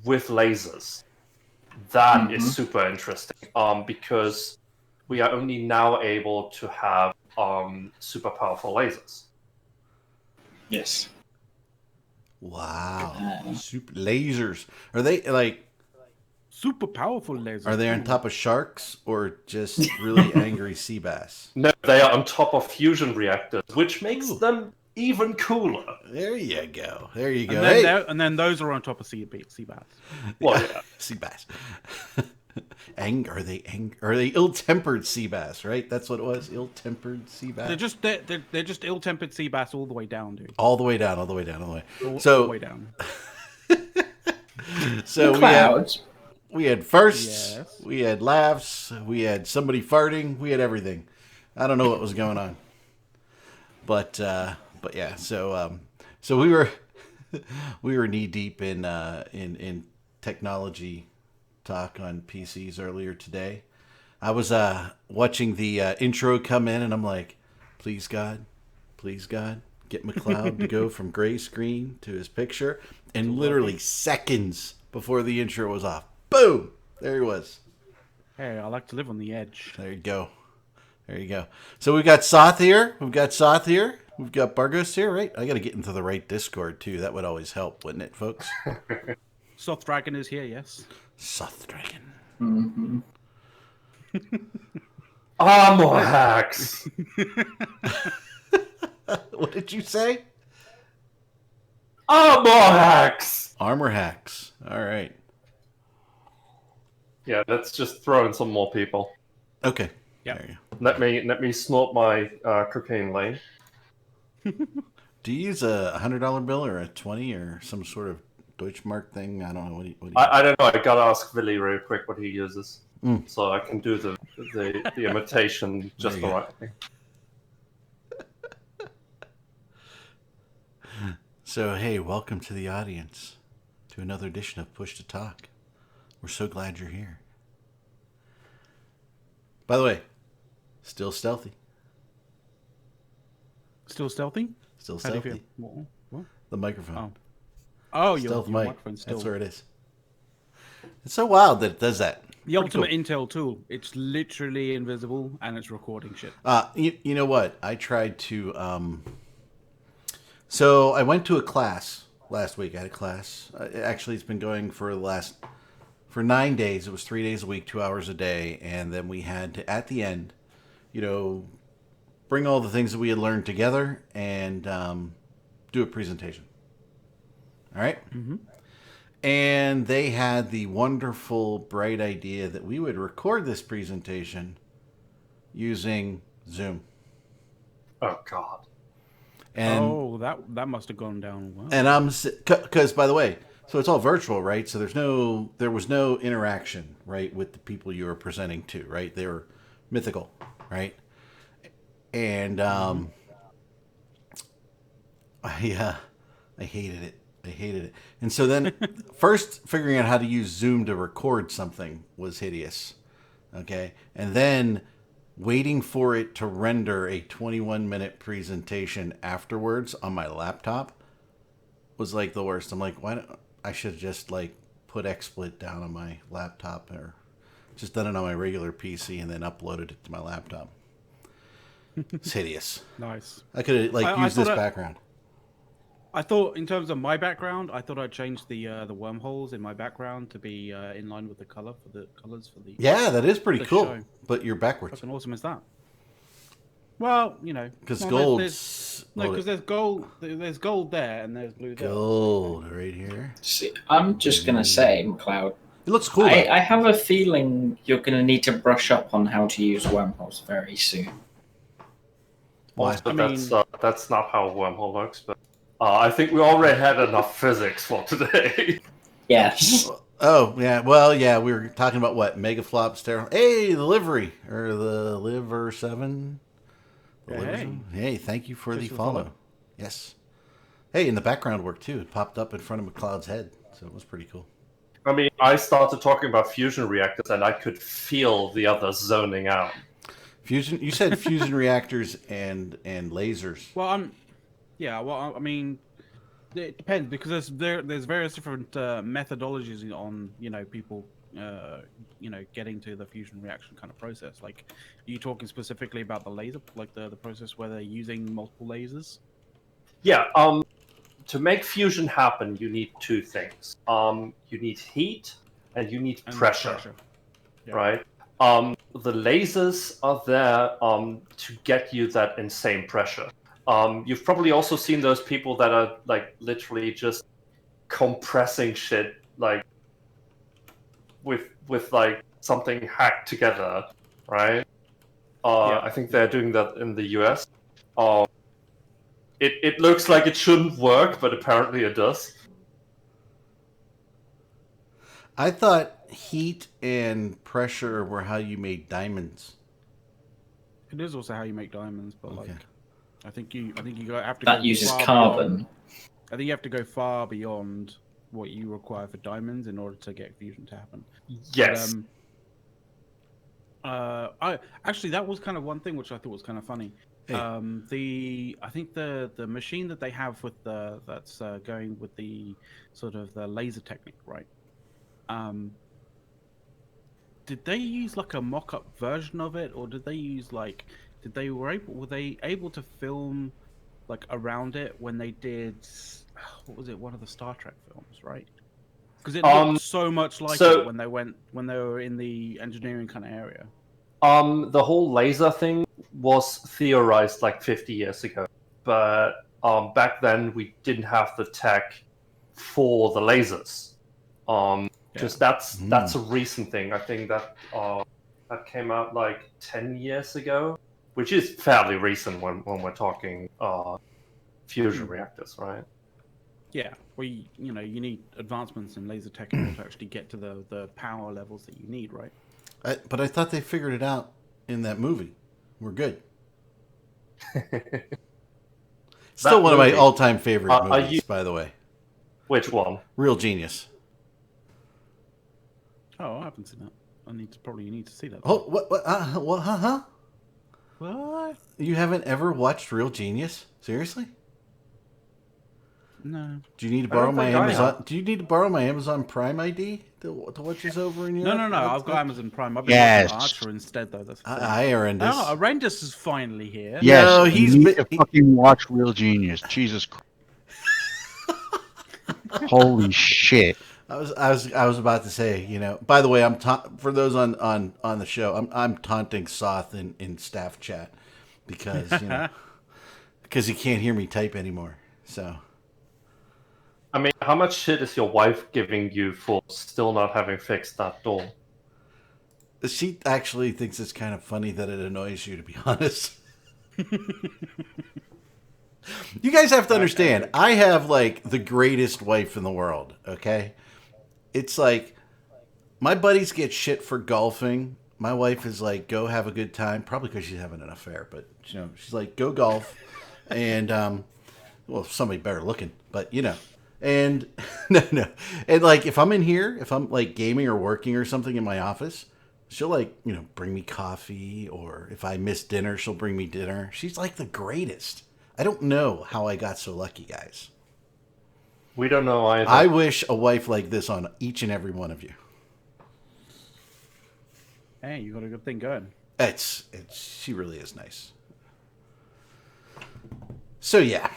with lasers. That is super interesting. Because we are only now able to have super powerful lasers. Yes. Wow. Super lasers. Are they like super powerful lasers? Are they on top of sharks or just really angry sea bass? No, they are on top of fusion reactors, which makes them even cooler. There you go. There you go. And then, and then those are on top of sea bass. Well, yeah. Sea bass. Are they ill-tempered sea bass? Right, that's what it was. Ill-tempered sea bass. They're just ill-tempered sea bass all the way down, dude. All the way down. All the way down. All the way. All the way down. So we had firsts. Yes. We had laughs. We had somebody farting. We had everything. I don't know what was going on. But yeah. So we were knee deep in technology talk on PCs earlier today. I was watching the intro come in, and I'm like, please God, get McLeod to go from gray screen to his picture. And literally seconds before the intro was off, boom, there he was. Hey, I like to live on the edge. There you go. So we've got Soth here. We've got Bargos here, right? I got to get into the right Discord too. That would always help, wouldn't it, folks? Soth Dragon is here, yes. Soth Dragon. Mm-hmm. Armor hacks. What did you say? Armor hacks. Armor hacks. All right. Yeah, let's just throw in some more people. Okay. Yeah. There you go. Let me snort my cocaine lane. Do you use a $100 bill or a 20 or some sort of Deutschmark thing? I don't know. What do you I don't know. I gotta ask Willy real quick what he uses, so I can do the imitation just the right thing. So hey, welcome to the audience to another edition of Push to Talk. We're so glad you're here. By the way, still stealthy. Still stealthy? Still How do you stealthy. feel? What? The microphone. Oh, your Stealth mic. microphone's still... That's where it is. It's so wild that it does that. The ultimate intel tool. It's literally invisible and it's recording shit. You know what? I tried to... So I went to a class last week. I had a class. Actually, it's been going for 9 days. It was 3 days a week, 2 hours a day. And then we had to, at the end, bring all the things that we had learned together and do a presentation. All right? Mm-hmm. And they had the wonderful, bright idea that we would record this presentation using Zoom. Oh, God. And that must have gone down well. And because, by the way, so it's all virtual, right? So there was no interaction, right, with the people you were presenting to, right? They were mythical, right? And I hated it. And so then first figuring out how to use Zoom to record something was hideous. Okay. And then waiting for it to render a 21-minute presentation afterwards on my laptop was like the worst. I'm like, I should have just put XSplit down on my laptop or just done it on my regular PC and then uploaded it to my laptop. It's hideous. Nice. I could have used this background. I thought, in terms of my background, I thought I'd change the wormholes in my background to be in line with the colors for the. Yeah, that is pretty cool. Show. But you're backwards. How awesome is that? Well, you know, Because well, gold's because there's gold. There's gold there, and there's blue there. gold right here. See, I'm just gonna say, McLeod, It looks cool. though. I have a feeling you're gonna need to brush up on how to use wormholes very soon. Why? Also, I that's not how a wormhole works. But I think we already had enough physics for today. Yes. Oh yeah, well yeah, we were talking about what Megaflop sterile. Hey, the livery or the liver 7. The Yeah, liver hey. 7? Hey, thank you for Just the for the follow. follow. Yes. Hey, in the background work too. It popped up in front of McLeod's head, so it was pretty cool. I mean, I started talking about fusion reactors, and I could feel the others zoning out. Fusion. You said fusion reactors and lasers. Well, I mean, it depends because there's various different methodologies on people getting to the fusion reaction kind of process. Like, are you talking specifically about the laser, like the process where they're using multiple lasers? Yeah. To make fusion happen, you need two things. You need heat and you need And pressure. Yeah. Right? The lasers are there to get you that insane pressure. You've probably also seen those people that are like literally just compressing shit like with like something hacked together, right? Yeah. I think they're doing that in the US. It looks like it shouldn't work, but apparently it does. I thought heat and pressure were how you made diamonds. It is also how you make diamonds, but Okay. like, I think you have to That go uses far carbon. beyond- I think you have to go far beyond what you require for diamonds in order to get fusion to happen. Yes. I actually, that was kind of one thing which I thought was kind of funny. Hey. I think the machine that they have with that's going with the sort of the laser technique, right? Did they use like a mock-up version of it, or did they use like were they able to film like around it when they did what was it, one of the Star Trek films, right? Because it looked so much like it when they were in the engineering kind of area. The whole laser thing was theorized like 50 years ago, but back then we didn't have the tech for the lasers. Because that's a recent thing. I think that that came out like 10 years ago, which is fairly recent when we're talking fusion reactors, right? Yeah, well, you need advancements in laser tech in order to actually get to the power levels that you need, right? But I thought they figured it out in that movie. We're good. Still one of my all-time favorite movies, by the way. Which one? Real Genius. Oh, I haven't seen that. You need to see that. Oh, what? Huh? What? You haven't ever watched Real Genius? Seriously? No. Do you need to I don't borrow my think I Amazon? have. Do you need to borrow my Amazon Prime ID to watch this over in Europe? No. I've got Amazon Prime. I've been Yes. watching Archer instead, though. That's the thing. Hi, Arendis. Oh, Arendis is finally here. Yes, No, you he's need been- to fucking watch Real Genius. Jesus Christ. Holy shit. I was about to say, by the way, for those on the show, I'm taunting Soth in staff chat because because he can't hear me type anymore. So I mean, how much shit is your wife giving you for still not having fixed that door? she actually thinks it's kind of funny that it annoys you, to be honest. You guys have to understand, I have like the greatest wife in the world, okay? It's like my buddies get shit for golfing. My wife is like, go have a good time, probably because she's having an affair, but she's like, go golf. And well, somebody better looking, but and no. And like if I'm in here, if I'm like gaming or working or something in my office, she'll like, bring me coffee, or if I miss dinner, she'll bring me dinner. She's like the greatest. I don't know how I got so lucky, guys. We don't know either. I wish a wife like this on each and every one of you. Hey, you got a good thing going. She really is nice. So yeah.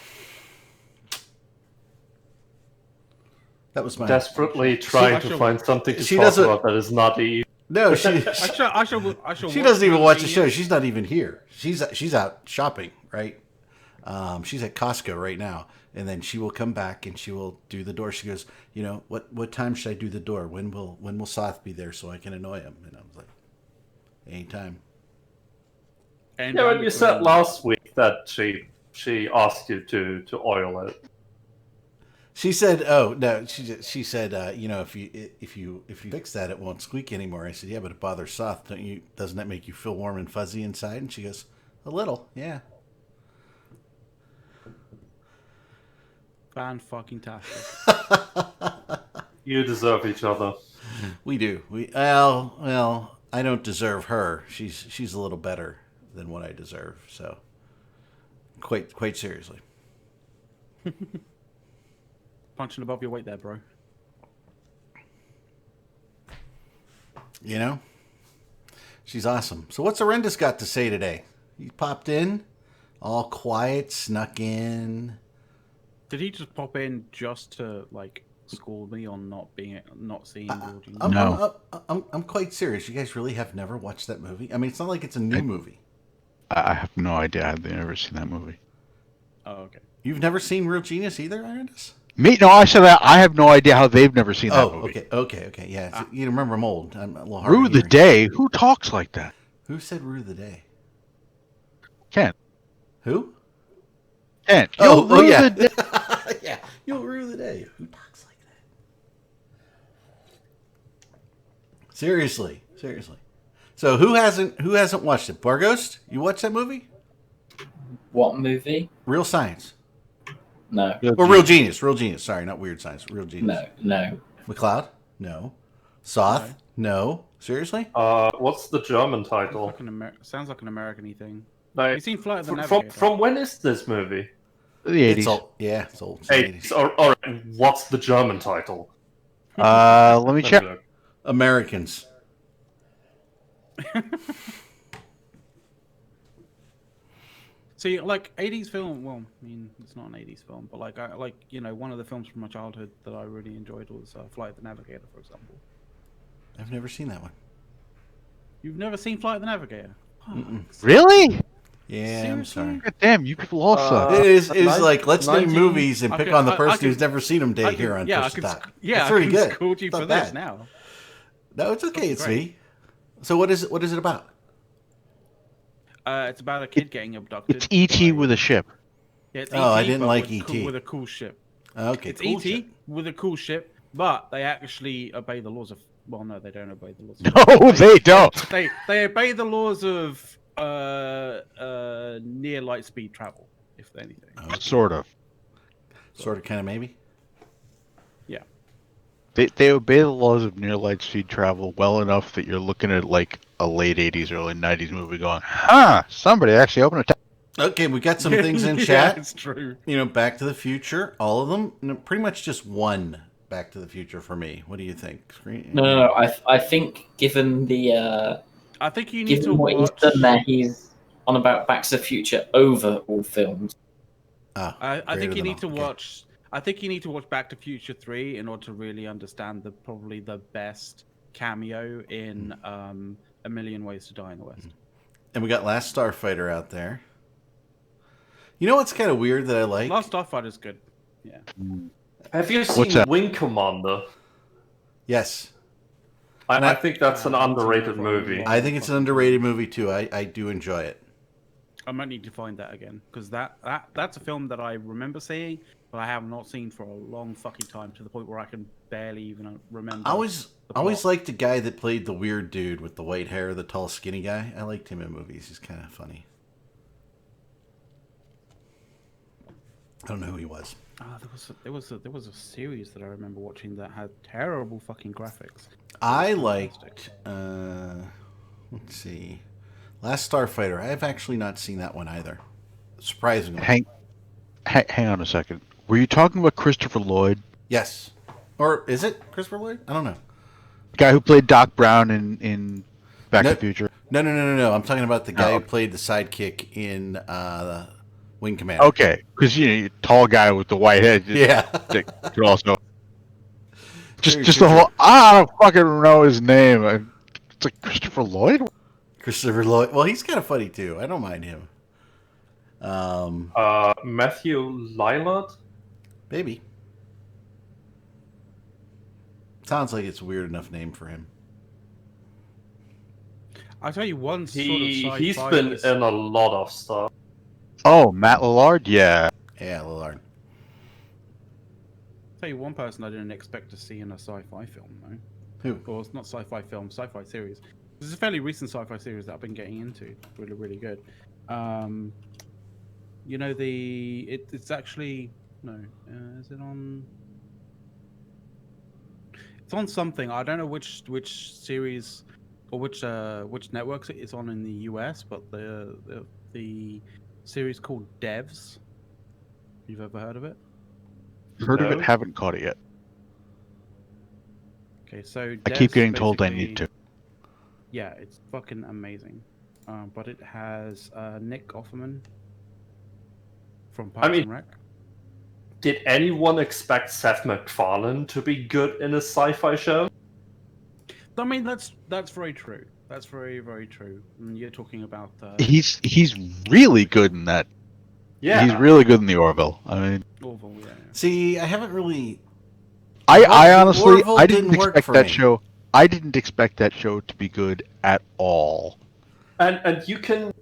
That was my Desperately trying She to find something to she talk doesn't- about that is not Eve. No, she I shall she doesn't even Real watch the show. Genius. She's not even here. She's out shopping, right? She's at Costco right now, and then she will come back and she will do the door. She goes, you know, what time should I do the door? When will Soth be there so I can annoy him? And I was like, anytime. And Yeah, but you said between- last week that she asked you to oil it. She said, "Oh no," she said, "You know, if you fix that, it won't squeak anymore." I said, "Yeah, but it bothers Soth. Doesn't that make you feel warm and fuzzy inside?" And she goes, "A little, yeah." Fan-fucking-tastic. You deserve each other. We do. Well, I don't deserve her. She's a little better than what I deserve. So, quite seriously. Punching above your weight there, bro. You know, she's awesome. So, what's Arendis got to say today? He popped in, all quiet, snuck in. Did he just pop in just to like school me on not seeing Real Genius? No. I'm quite serious. You guys really have never watched that movie? I mean, it's not like it's a new movie. I have no idea. I've never seen that movie. Oh, okay. You've never seen Real Genius either, Arendis? Me? No, I said that. I have no idea how they've never seen that Oh, movie. okay. Yeah, you remember I'm old. I'm a little hard. Rue of the hearing. Day? Who talks like that? Who said Rue the Day? Ken. Who? Ken. Oh, Rue yeah. the Day. Yeah, you'll rue the day. Who talks like that? Seriously. So who hasn't watched it? Barghost, you watched that movie? What movie? Real Science. No. Or Real Genius. Real Genius. Sorry, not Weird Science. Real Genius. No. McLeod? No. Soth? No. Seriously? What's the German title? Sounds like an American-y thing. No, Have you seen Flight of the from Navigator? from when is this movie? The It's 80s. old. Yeah, it's old. It's the 80s. 80s. All right. What's the German title? Let me Let check. me look. Americans. See, like 80s film. Well, I mean, it's not an 80s film, but like, one of the films from my childhood that I really enjoyed was Flight of the Navigator, for example. I've never seen that one. You've never seen Flight of the Navigator? Really? Yeah, I'm sorry. God damn, you people all suck. It is Nine- like, let's name 19 movies and pick Okay, on the I person could- who's never seen them day I here could- on yeah, I Push could, Stop. yeah, That's I pretty can good. scold you It's not for this bad. now. No, it's okay. That's It's great. me. So what is it about? It's about a kid getting abducted. It's E.T. by- with a ship. Yeah, it's Oh, I E.T., didn't but like with E.T.. with a cool ship. Okay, It's cool E.T. shit. with a cool ship, but they actually obey the laws of. Well, no, they don't obey the laws. No, they don't. They obey the laws of near light speed travel, if anything. Sort of. Sort of, kind of, maybe. Yeah. They obey the laws of near light speed travel well enough that you're looking at like a late 80s, early 90s movie going, huh, somebody actually opened a Okay, we got some things in Yeah, chat. it's true. You know, Back to the Future, all of them. No, pretty much just one Back to the Future for me. What do you think? No. I think given the I think you need to given what watch. he's done there, he's on about Back to the Future over all films. Oh, I greater think you than need to all. Okay. watch. I think you need to watch Back to Future 3 in order to really understand probably the best cameo in A Million Ways to Die in the West. And we got Last Starfighter out there. You know what's kind of weird that I like? Last Starfighter is good. Yeah. Have you What's seen that? Wing Commander? Yes. I think that's an it's underrated another movie. one. I think it's an underrated movie, too. I do enjoy it. I might need to find that again because that's a film that I remember seeing, but I have not seen for a long fucking time to the point where I can barely even remember. I always plot. liked the guy that played the weird dude with the white hair, the tall, skinny guy. I liked him in movies. He's kind of funny. I don't know who he was. There was a series that I remember watching that had terrible fucking graphics. I Fantastic. liked. Let's see, Last Starfighter. I've actually not seen that one either. Surprisingly, Hang on a second. Were you talking about Christopher Lloyd? yes. Or is it Christopher Lloyd? I don't know. The guy who played Doc Brown in Back to No. the Future? No. I'm talking about the guy Oh. who played the sidekick in Wing Commander. Okay, because you tall guy with the white head. Yeah. That could also True, just true, the whole. I don't fucking know his name. It's like Christopher Lloyd. Christopher Lloyd. Well, he's kind of funny too. I don't mind him. Matthew Lillard. Maybe. Sounds like it's a weird enough name for him. I'll tell you one sort of He's sci-fi been is- in a lot of stuff. Oh, Matt Lillard. Yeah. Yeah, Lillard. tell you one person I didn't expect to see in a sci-fi film, though. Who? Or it's not sci-fi film, sci-fi series. This is a fairly recent sci-fi series that I've been getting into. Really, really good. You know it's actually no. Is it on? It's on something. I don't know which series or which networks it's on in the US, but the series called Devs. You've ever heard of it? Heard of No. it, haven't caught it yet. Okay, so I keep Devs getting told I basically- need to. Yeah, it's fucking amazing. But it has Nick Offerman from Parks mean- and Rec. Did anyone expect Seth MacFarlane to be good in a sci-fi show? I mean, that's very true. That's very, very true. And you're talking about He's really good in that. Yeah. He's really good in the Orville. I mean, Orville, yeah. See, I haven't really. I honestly Orville I didn't didn't work expect for that me. show. I didn't expect that show to be good at all. And you can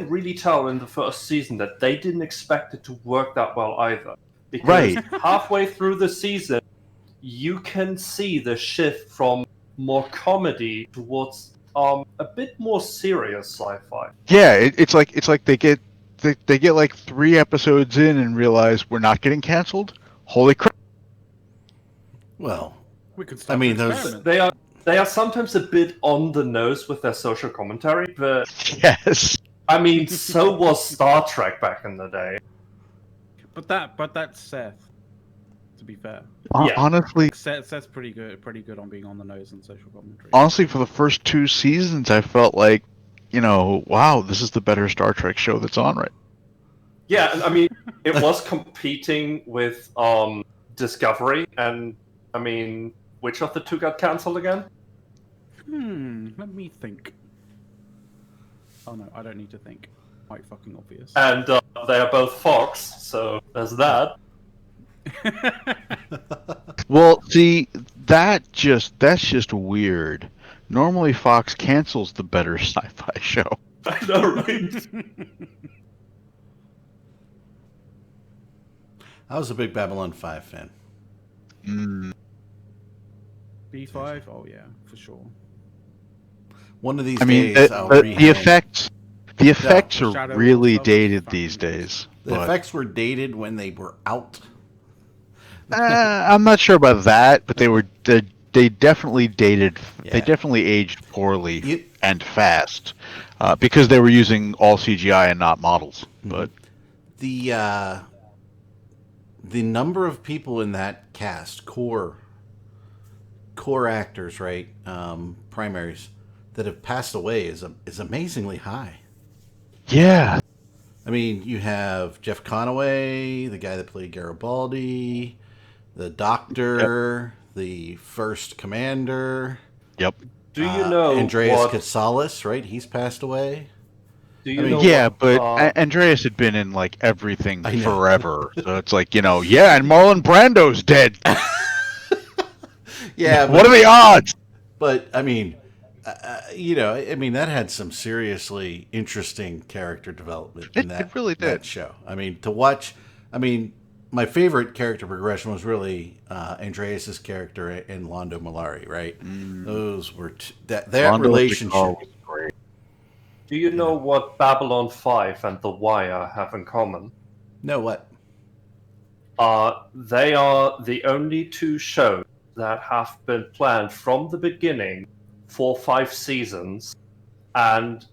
really tell in the first season that they didn't expect it to work that well either. Because Right. halfway through the season, you can see the shift from more comedy towards a bit more serious sci-fi. Yeah, it's like they get like 3 episodes in and realize we're not getting canceled. Holy crap! Well, We could start I mean, an those- experiment. They are sometimes a bit on the nose with their social commentary, but Yes. I mean, so was Star Trek back in the day. But that's Seth. To be fair, Yeah. Honestly, Seth's pretty good on being on the nose and social commentary. honestly, for the first 2 seasons, I felt like, wow, this is the better Star Trek show that's on right. Yeah, and I mean, it was competing with Discovery, and I mean, which of the two got cancelled again? Let me think. Oh no, I don't need to think. Quite fucking obvious. And they are both Fox, so there's that. Well, see, that's just weird. Normally, Fox cancels the better sci-fi show. I know, right? I was a big Babylon 5 fan. Mm. B5? Oh yeah, for sure. One of these I mean, days, I'll the rehang. effects are Shadow really stuff is dated fucking these days. The But, effects were dated when they were out. I'm not sure about that, but they definitely dated. Yeah. They definitely aged poorly You- and fast because they were using all CGI and not models. Mm-hmm. But The number of people in that cast, core actors, right, primaries, that have passed away is amazingly high. yeah, I mean, you have Jeff Conaway, the guy that played Garibaldi, the Doctor, the First Commander. yep, Do you know Andreas what? Katsalis, right? He's passed away. Do you I mean, know yeah. what, But Andreas had been in like everything I know. forever, so it's like yeah, and Marlon Brando's dead. Yeah, What are the odds? But I mean, I mean that had some seriously interesting character development in It really did. that show. I mean, to watch. I mean, my favorite character progression was really Andreas's character and Londo Mollari. Right? Those were that Londo relationship. Mollari was great. Do you know what Babylon 5 and The Wire have in common? No, what? They are the only two shows that have been planned from the beginning for 5 seasons, and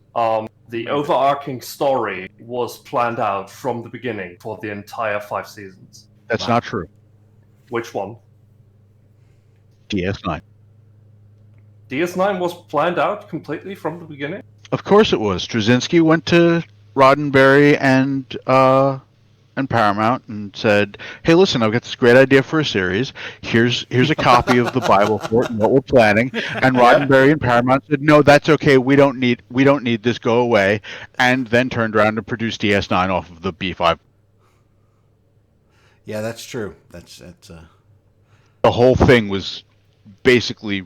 the overarching story was planned out from the beginning for the entire 5 seasons. That's Wow. not true. Which one? DS9. DS9 was planned out completely from the beginning? Of course it was. Straczynski went to Roddenberry and and Paramount and said, "Hey, listen, I've got this great idea for a series. Here's a copy of the Bible for it and what we're planning." And Roddenberry and Paramount said, "No, that's okay. We don't need this. Go away." And then turned around and produced DS9 off of the B5. Yeah, that's true. That's The whole thing was basically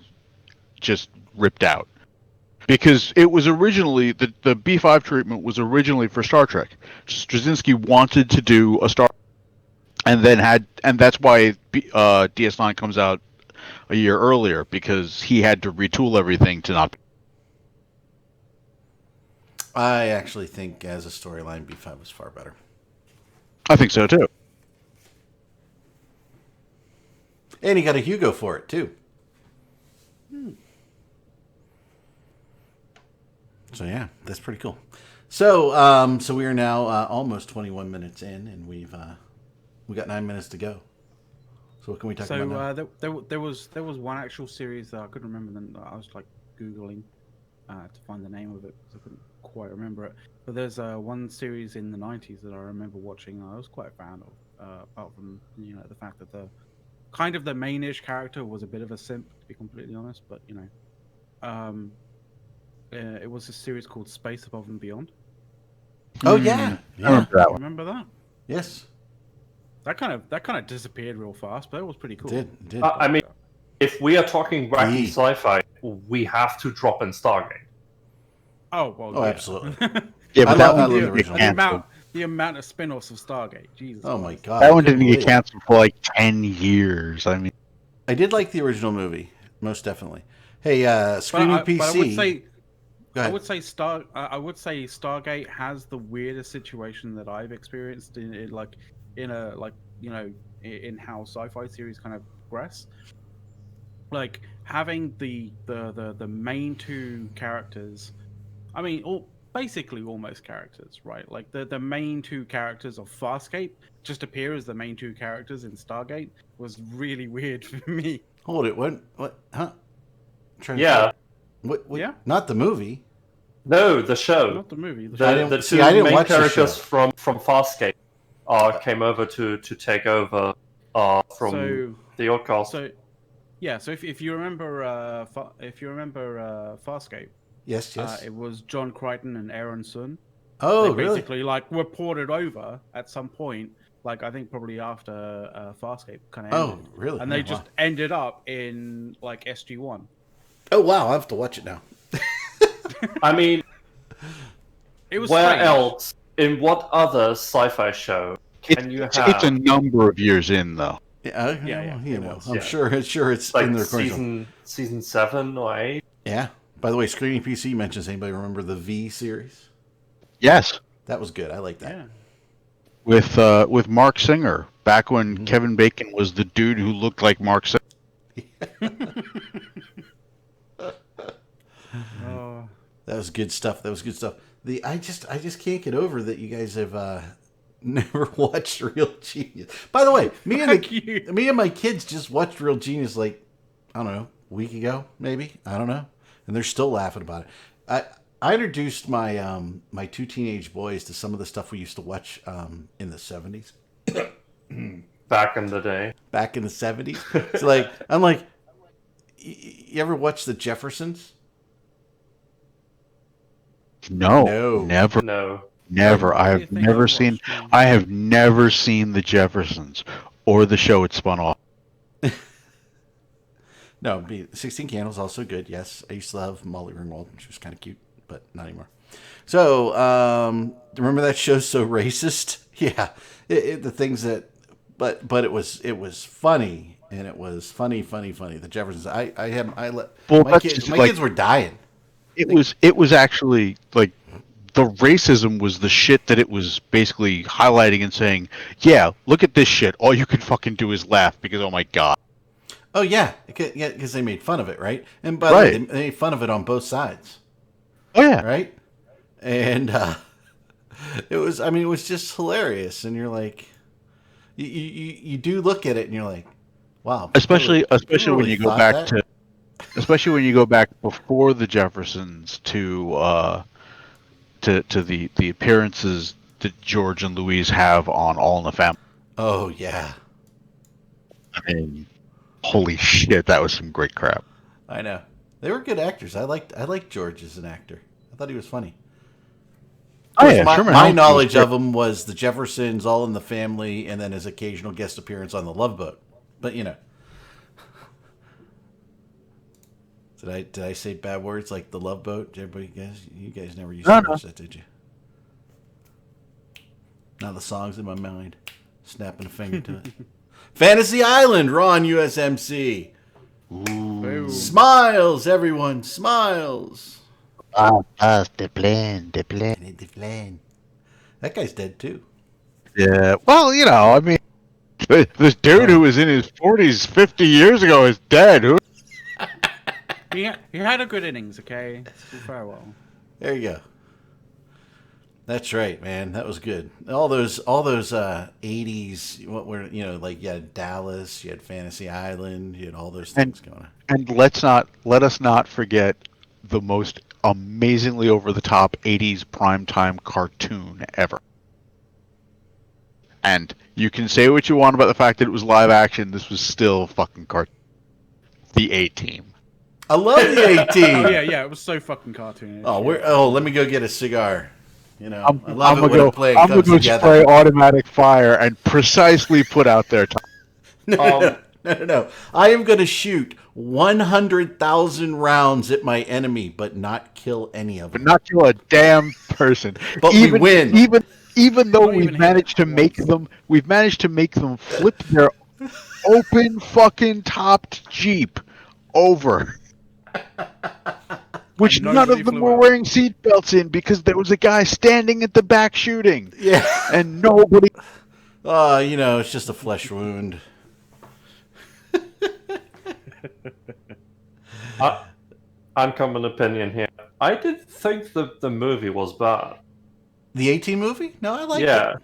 just ripped out. Because it was originally, the B5 treatment was originally for Star Trek. Straczynski wanted to do a Star, and that's why DS9 comes out a year earlier, because he had to retool everything to not. I actually think as a storyline, B5 was far better. I think so too. And he got a Hugo for it too. So yeah, that's pretty cool. So so we are now almost 21 minutes in, and we got 9 minutes to go. So what can we talk about now? There was one actual series that I couldn't remember. Then I was like googling to find the name of it because I couldn't quite remember it. But there's one series in the 90s that I remember watching. I was quite a fan of, apart from the fact that the main-ish character was a bit of a simp, to be completely honest. But it was a series called Space Above and Beyond. Oh yeah, I remember that one. Remember that? Yes. That kind of disappeared real fast, but it was pretty cool. It did. I mean, if we are talking wacky sci-fi, we have to drop in Stargate. Oh well. Oh, yeah. absolutely. Yeah, but I love that one the didn't get original. canceled. The amount of spin-offs of Stargate. Jesus. Oh my Christ. god. That I one couldn't didn't get believe it. canceled for like 10 years. I mean, I did like the original movie, most definitely. Hey, Screaming PC. But I would say, Go ahead. I would say Stargate has the weirdest situation that I've experienced in how sci-fi series kind of progress. Like having the main two characters, I mean, basically almost characters, right? Like the main two characters of Farscape just appear as the main two characters in Stargate was really weird for me. Hold it. What? Huh? Yeah. What? Yeah. Not the movie. No, the show. Not the movie. The I didn't two watch main the characters show. from Farscape came over to take over from the Outcast. So if you remember Farscape, Yes. it was John Crichton and Aaron Sun. Oh, They really? basically were ported over at some point, like I think probably after Farscape kind of Oh, ended. really? And they Oh, just wow. ended up in like SG-1. Oh, wow. I have to watch it now. I mean, It was where strange. else? In what other sci-fi show can you have? it's a number of years in, though. Yeah. Yeah, You it know, was, I'm yeah. sure it's like in the recording. season 7 or 8. Yeah. By the way, Screaming PC mentions anybody remember the V series? Yes, That was good. I like that. Yeah. with Mark Singer, back when Mhm. Kevin Bacon was the dude who looked like Mark Singer. That was good stuff. I just can't get over that you guys have never watched Real Genius. By the way, me and my kids just watched Real Genius like I don't know, a week ago, maybe. I don't know. And they're still laughing about it. I introduced my my two teenage boys to some of the stuff we used to watch in the 70s. Back in the day. Back in the 70s. So like I'm like you ever watch the Jeffersons? No, No. never, No. never. I What do you have think never I seen. watched, man? I have never seen the Jeffersons or the show it spun off. No, 16 Candles also good. Yes, I used to love Molly Ringwald. She was kind of cute, but not anymore. So, remember that show So Racist? Yeah, the things that, but it was funny, and it was funny. The Jeffersons. Well, My that's kids. just My like- kids were dying. It was actually like the racism was the shit that it was basically highlighting and saying, yeah, look at this shit. All you can fucking do is laugh because oh my god. Oh yeah, because they made fun of it, right? And by the way, Right. they made fun of it on both sides. Oh yeah. Right? And it was just hilarious. And you're like, you do look at it and you're like, wow. Especially people when really you go thought back that? to especially when you go back before the Jeffersons to the appearances that George and Louise have on All in the Family. Oh yeah, I mean, holy shit, that was some great crap. I know. They were good actors. I liked George as an actor. I thought he was funny. Oh yeah, my, Sherman my Hemsley was knowledge great. of him was The Jeffersons, All in the Family, and then his occasional guest appearance on The Love Boat. But you know, did I say bad words like The Love Boat? You guys never used to watch that, did you? Now the song's in my mind, snapping a finger to it. Fantasy Island, Raw on USMC. Boom. Smiles, everyone, smiles. The plane. That guy's dead too. Yeah, well, you know, I mean, this dude who was in his 40s 50 years ago is dead. Who? He had a good innings, okay? Very well. There you go. That's right, man. That was good. All those 80s, what were, you know, like you had Dallas, you had Fantasy Island, you had all those things going on. And let us not forget the most amazingly over the top 80s primetime cartoon ever. And you can say what you want about the fact that it was live action, this was still fucking cartoon. The A-Team. I love the A-Team. Oh yeah, it was so fucking cartoonish. Let me go get a cigar. You know, I'm I love it when gonna a play I'm comes gonna together. spray automatic fire and precisely put out their time. No. I am going to shoot 100,000 rounds at my enemy, but not kill any of But them. not kill a damn person. But we win. Even though Not we've even managed to hit make them flip their open fucking topped Jeep over. Which And none nobody of them flew were out. wearing seatbelts in because there was a guy standing at the back shooting. Yeah. And nobody. You know, it's just a flesh wound. Uncommon opinion here. I did think the movie was bad. The A-Team movie? No, I like Yeah, it.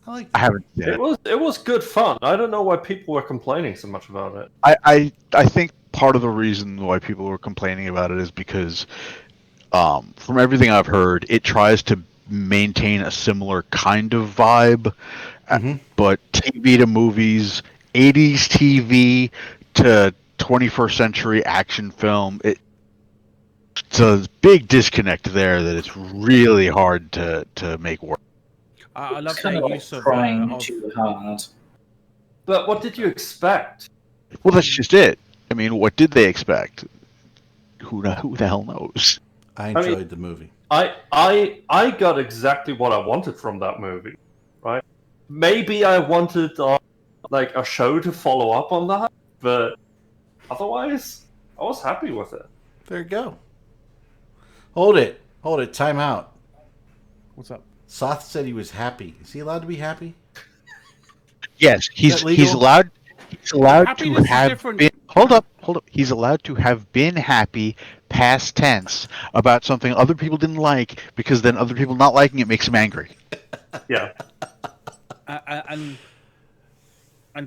I like I haven't seen it was good fun. I don't know why people were complaining so much about it. I think part of the reason why people were complaining about it is because, from everything I've heard, it tries to maintain a similar kind of vibe, but TV to movies, 80s TV to 21st century action film, it's a big disconnect there that it's really hard to make work. I love Kind the of use like of trying too hard. But what did you expect? Well, that's just it. I mean, what did they expect? Who the hell knows? I mean- enjoyed the movie. I got exactly what I wanted from that movie, right? Maybe I wanted like a show to follow up on that, but otherwise, I was happy with it. There you go. Hold it. Time out. What's up? Soth said he was happy. Is he allowed to be happy? Yes, that legal? he's allowed to Happiness is have different. been. Hold up. He's allowed to have been happy, past tense, about something other people didn't like, because then other people not liking it makes him angry. Yeah. And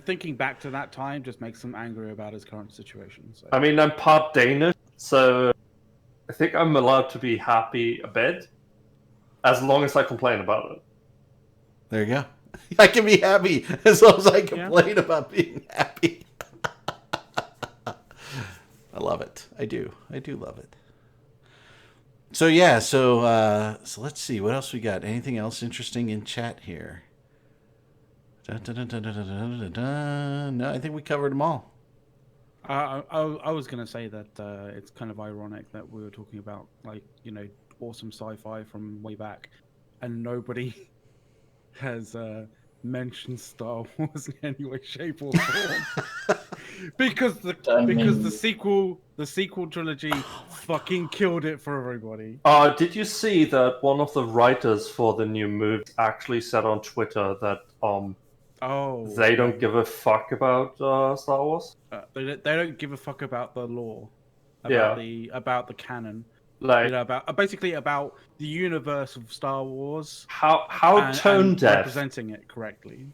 thinking back to that time just makes him angry about his current situation. So. I mean, I'm part Danish, so I think I'm allowed to be happy a bit, as long as I complain about it. There you go. I can be happy as long as I complain about being happy. I love it. I do love it. So yeah, so let's see what else we got. Anything else interesting in chat here? No, I think we covered them all. I was going to say that it's kind of ironic that we were talking about, like, you know, awesome sci-fi from way back, and nobody has mentioned Star Wars in any way, shape, or form. because the sequel trilogy fucking killed it for everybody. Did you see that one of the writers for the new movie actually said on Twitter that they don't give a fuck about Star Wars? They don't give a fuck about the lore, about the canon, Like, you know, about basically about the universe of Star Wars. how tone deaf representing it correctly.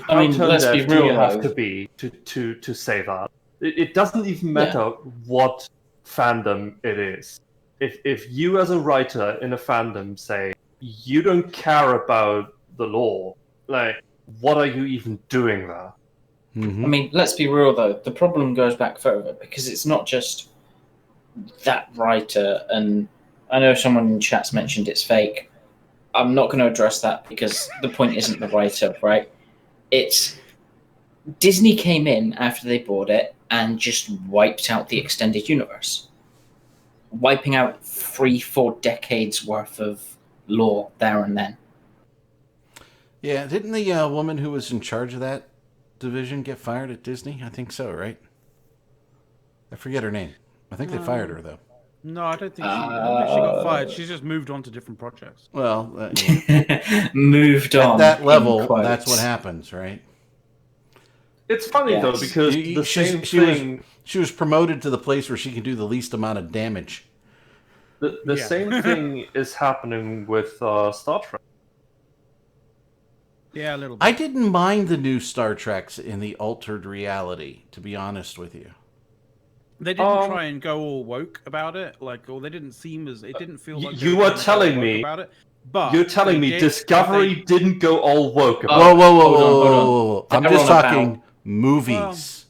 I mean, tone let's be deaf do you real, have though. to be to say that? It doesn't even matter what fandom it is. If you as a writer in a fandom say you don't care about the lore, like, what are you even doing there? Mhm. I mean, let's be real though. The problem goes back further because it's not just that writer. And I know someone in chat's mentioned it's fake. I'm not going to address that because the point isn't the writer, right? It's Disney came in after they bought it and just wiped out the extended universe, wiping out 3-4 decades worth of lore there and then. Yeah, didn't the woman who was in charge of that division get fired at Disney? I think so, right? I forget her name. I think they fired her though. No, I don't think she got fired. She's just moved on to different projects. Well, yeah. Moved on. At that in level, quotes. that's what happens, right? It's funny Yes. though because You- the she's- same she was- thing. She was promoted to the place where she can do the least amount of damage. The Yeah. same thing is happening with Star Trek. Yeah, a little bit. I didn't mind the new Star Treks in the altered reality, to be honest with you. They didn't Um, try and go all woke about it, or they didn't seem as. It didn't feel like they you were are trying to go telling woke me- about it. But You're telling they me did- Discovery didn't go all woke about Whoa, whoa, whoa, Hold on, whoa, hold on. whoa, whoa. I'm They're just on talking about- movies.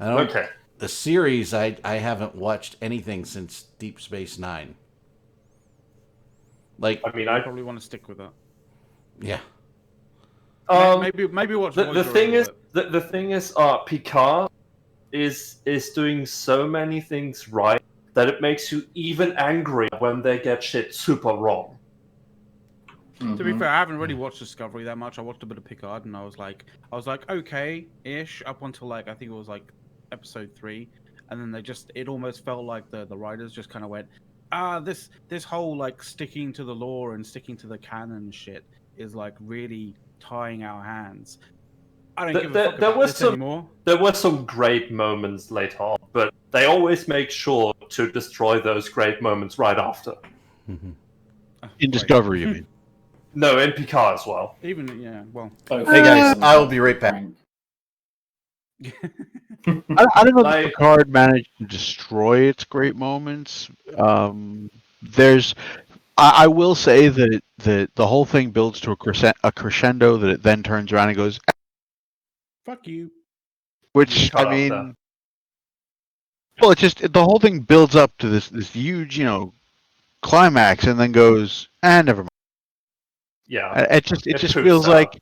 I it. don't. Okay. The series, I haven't watched anything since Deep Space Nine. Like, I mean, I I probably want to stick with that. yeah. Maybe watch. the Voyager thing a is little bit. the thing is Picard is doing so many things right that it makes you even angry when they get shit super wrong. To be fair, I haven't really watched Discovery that much. I watched a bit of Picard, and I was like, okay-ish up until I think it was episode 3, and then it almost felt like the writers just kind of went, this whole sticking to the lore and sticking to the canon shit is really tying our hands. I don't give a fuck There about was this some anymore. there were some great moments later on, but they always make sure to destroy those great moments right after. Mhm. Oh, In right. Discovery, you mean? No, in Picard as well. Even well, Both Hey guys, reasons, I will be right back. Frank. I don't know Like- if Picard managed to destroy its great moments. I will say that the whole thing builds to a crescendo that it then turns around and goes, fuck you. which You cut I out mean, there. well, it's just the whole thing builds up to this huge climax and then goes, never mind. Yeah. It just It feels poops out. like,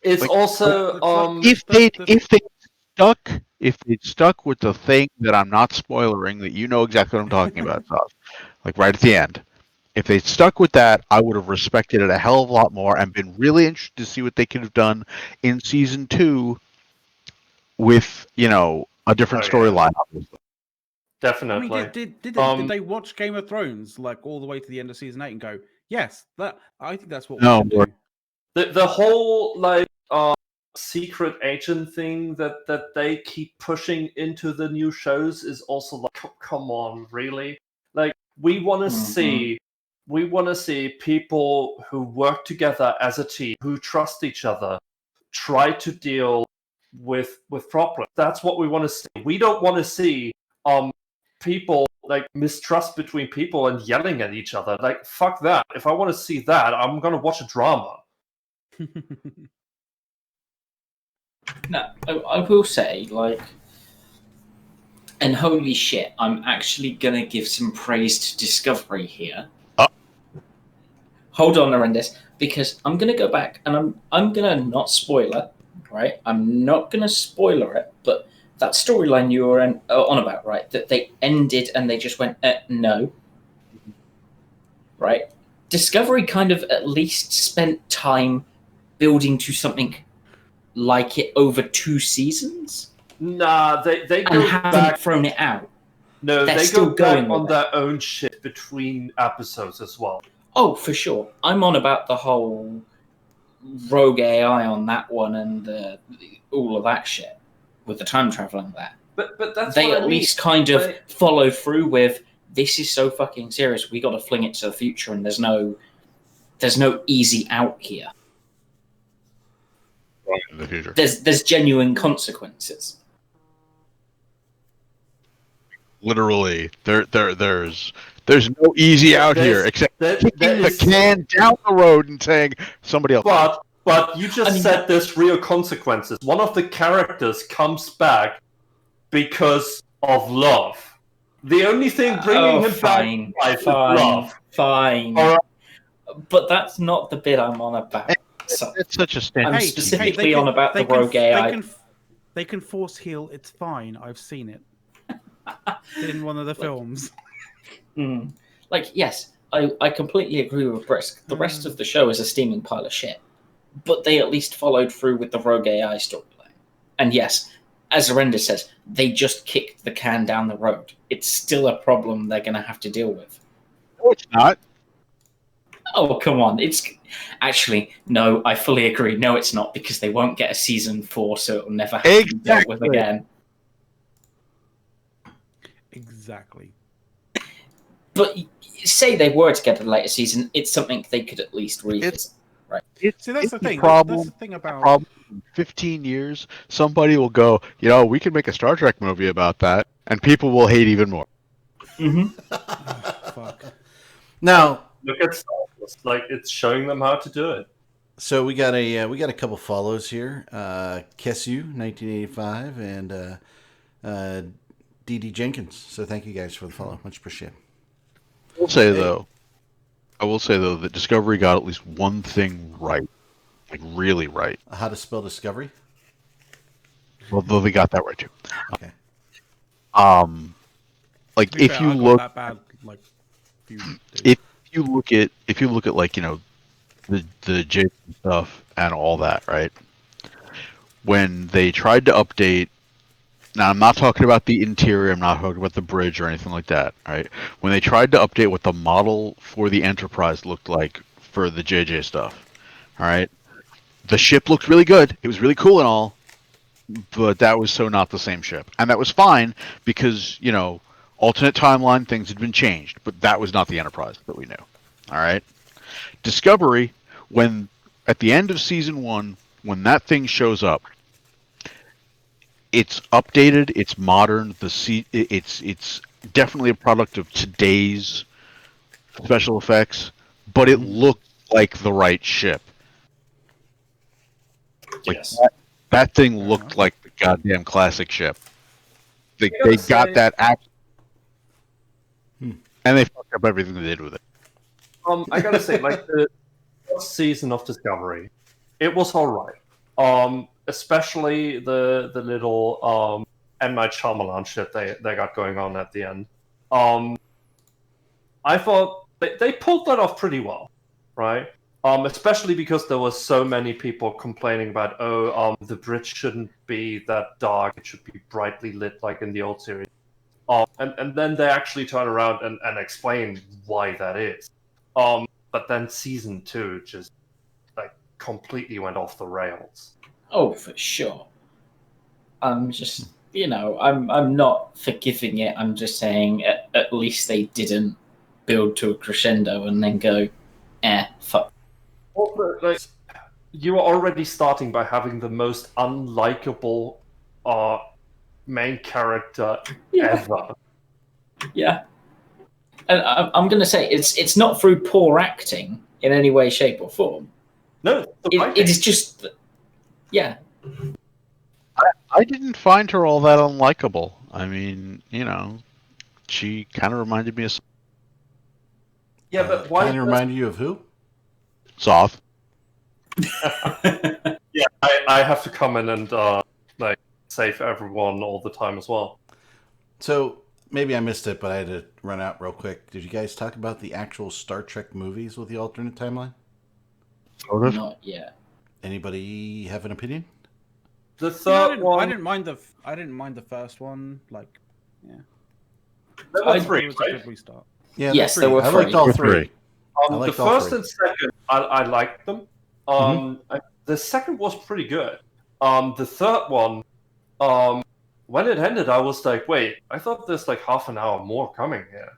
It's like- also if they'd stuck with the thing that I'm not spoilering, that you know exactly what I'm talking about, Seth, right at the end. If they stuck with that, I would have respected it a hell of a lot more and been really interested to see what they could have done in season 2 with a different Oh, yeah. storyline. Obviously. I definitely. mean, did they watch Game of Thrones all the way to the end of season 8 and go, yes, I think that's what we No, should do. The whole secret agent thing that they keep pushing into the new shows is also like, come on, really? Like, we want to see people who work together as a team, who trust each other, try to deal with problems. That's what we want to see. We don't want to see people mistrust between people and yelling at each other. Like, fuck that. If I want to see that, I'm gonna watch a drama. No, I will say, and holy shit, I'm actually gonna give some praise to Discovery here. Hold on, Arendis, because I'm gonna go back and I'm gonna not spoiler, right? I'm not gonna spoiler it, but that storyline you were on about, right? That they ended and they just went, no, right? Discovery kind of at least spent time building to something like it over 2 seasons Nah, they and go haven't back. thrown it out. No, they're they still go back going on with their own shit between episodes as well. Oh, for sure. I'm on about the whole rogue AI on that one and all of that shit with the time travel and that. But that's They what I at mean. least kind of They- follow through with, this is so fucking serious. We got to fling it to the future, and there's no easy out here. In the future. There's genuine consequences. Literally, there's no easy out here except kicking the can down the road and saying somebody else. But you just said there's real consequences. One of the characters comes back because of love. The only thing bringing him back to life is love. Fine. All right. But that's not the bit I'm on about. So, It's such a standard. I'm specifically on about the rogue AI. They can force heal. It's fine. I've seen it in one of the films. Like, yes, I completely agree with Brisk. The rest of the show is a steaming pile of shit. But they at least followed through with the rogue AI storyline. And yes, as Arenda says, they just kicked the can down the road. It's still a problem they're going to have to deal with. No, it's not. Oh, come on. It's actually, no, I fully agree. No, it's not, because they won't get a season 4, so it'll never have to be dealt with again. Exactly. But say they were to get a later season, it's something they could at least revisit. Right. See, that's the thing. Problem, That's the thing about problem. In 15 years, somebody will go, we can make a Star Trek movie about that, and people will hate even more. Fuck. Now, look at Star Wars. Like, it's showing them how to do it. so we got a couple follows here. Kesu 1985 and DD Jenkins. So thank you guys for the follow. Much appreciated. I will say though that Discovery got at least one thing right, like really right. How to spell Discovery? Well, though they got that right too. Okay. Like To be if fair, you I got look, that bad, like, few days. if you look at like the Jason stuff and all that, right? When they tried to update. Now, I'm not talking about the interior, I'm not talking about the bridge or anything like that, right? When they tried to update what the model for the Enterprise looked like for the JJ stuff, all right? The ship looked really good. It was really cool and all, but that was so not the same ship. And that was fine because, alternate timeline, things had been changed, but that was not the Enterprise that we knew, all right? Discovery, when at the end of season 1, when that thing shows up, it's updated. It's modern. It's definitely a product of today's special effects, but it looked like the right ship. Like Yes. that thing looked like the goddamn classic ship. They got that act, and they fucked up everything they did with it. I gotta say, like, the first season of Discovery, it was alright. Especially the little M. Night Shyamalan shit they got going on at the end. I thought they pulled that off pretty well, right? Especially because there was so many people complaining about, the bridge shouldn't be that dark; it should be brightly lit like in the old series. And then they actually turn around and explain why that is. But then season 2 just like completely went off the rails. Oh, for sure. I'm just, I'm not forgiving it. I'm just saying at least they didn't build to a crescendo and then go, fuck. Also, like, you are already starting by having the most unlikable main character ever. Yeah. And I'm going to say it's not through poor acting in any way, shape, or form. No, It is just, yeah. I didn't find her all that unlikable. I mean, she kind of reminded me of yeah, but why? Kind of remind you of who? Soth. Yeah, I have to come in and save everyone all the time as well. So maybe I missed it, but I had to run out real quick. Did you guys talk about the actual Star Trek movies with the alternate timeline? Sort of. Not yet. Anybody have an opinion? The I third one, I didn't mind the first one. Like, yeah, there I- were it three, was a right? good restart. Yeah, Yes, three. there were I liked three. all There were three. I The liked all first three. and second, I liked them. The second was pretty good. The third one, when it ended, I was like, wait, I thought there's like half an hour more coming here.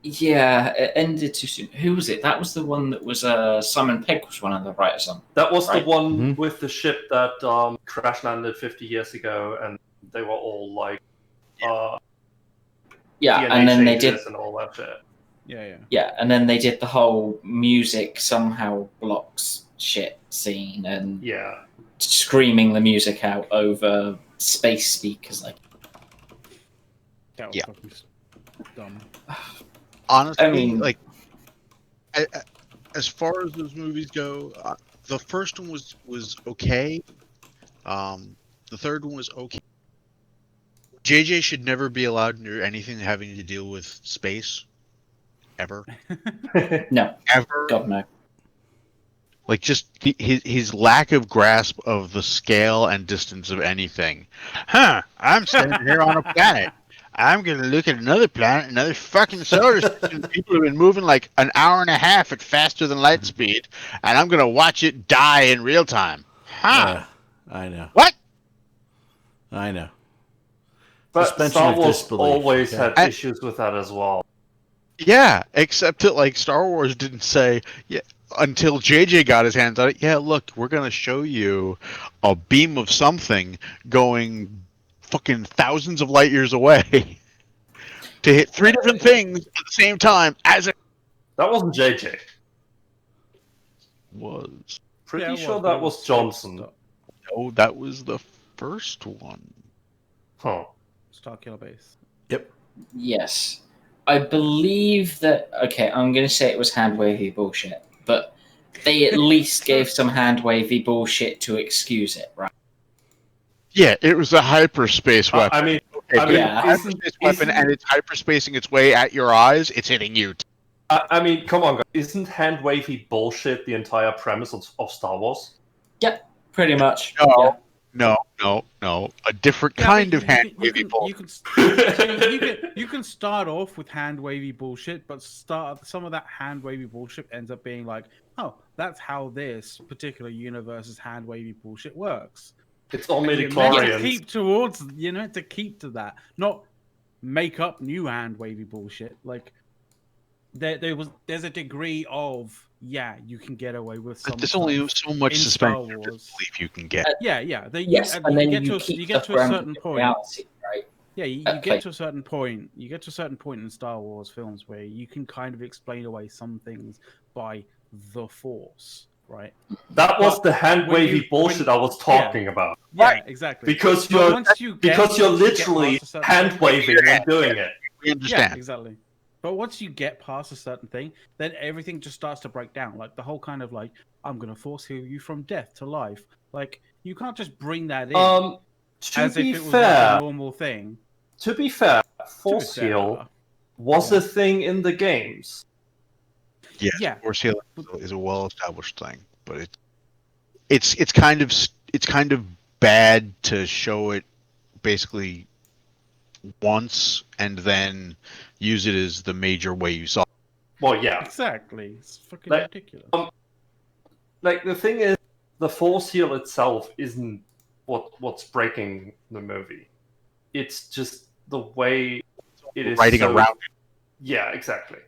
Yeah, it ended too soon. Who was it? That was the one that was Simon Pegg was one of the writers on. That was Right. the one Mhm. with the ship that crash landed 50 years ago, and they were all like Yeah, DNA and then they changes did and all that shit. yeah, and then they did the whole music somehow blocks shit scene and Yeah. screaming the music out over space speakers. Like, That was Yeah. fucking dumb. Honestly, I mean- like, as far as those movies go, the first one was okay. The third one was okay. JJ should never be allowed to do anything having to deal with space, ever, no, ever. God no. Like, just his lack of grasp of the scale and distance of anything. Huh? I'm standing here on a planet. I'm gonna look at another planet, another fucking solar system. People have been moving like an hour and a half at faster than light speed, and I'm gonna watch it die in real time. Huh? I know. What? I know. But Suspension Star of Wars disbelief, always okay? had issues with that as well. Yeah, except that like Star Wars didn't say until JJ got his hands on it. Yeah, look, we're gonna show you a beam of something going fucking thousands of light years away to hit three different things at the same time as it That wasn't JJ. was. Pretty Yeah, it sure but that it was Johnson. Oh, that was the first one. Huh. Starkiller Base. Yep. Yes. I believe that. Okay, I'm going to say it was hand wavy bullshit, but they at least gave some hand wavy bullshit to excuse it, right? Yeah, it was a hyperspace weapon. I mean, Okay, but yeah. it's a hyperspace weapon and it's hyperspacing its way at your eyes. It's hitting you. I mean, come on, guys. Isn't hand wavy bullshit the entire premise of Star Wars? Pretty much. No. Yeah. No. A different Yeah, kind but of hand you wavy can, ball. you can start off with hand wavy bullshit, but some of that hand wavy bullshit ends up being like, oh, that's how this particular universe's hand wavy bullshit works. It's all You're meant to midichlorians. keep towards, you know, to keep to that, not make up new hand wavy bullshit. Like there's a degree of you can get away with some. There's only so much in suspension Star of Wars. disbelief you can get. Yeah. Yes, and then you get to a certain point. reality, right? Yeah, you Okay. get to a certain point. You get to a certain point in Star Wars films where you can kind of explain away some things by the Force, right? That was the hand when wavy you- bullshit when- I was talking about. Yeah, exactly. Because But you're once you get literally past a certain hand point- waving when doing it. We understand. Yeah, exactly. But once you get past a certain thing, then everything just starts to break down. Like the whole kind of like, I'm gonna force heal you from death to life. Like you can't just bring that in To as be if it was fair, like a normal thing. Force To be heal fair, was a thing in the games. Yes, Yeah. force healing is a well-established thing, but it's kind of bad to show it basically once and then use it as the major way you saw. Well, yeah. Exactly. It's fucking Like, ridiculous. Like the thing is, the force heal itself isn't what's breaking the movie. It's just the way it is Writing so- around it. Yeah, exactly.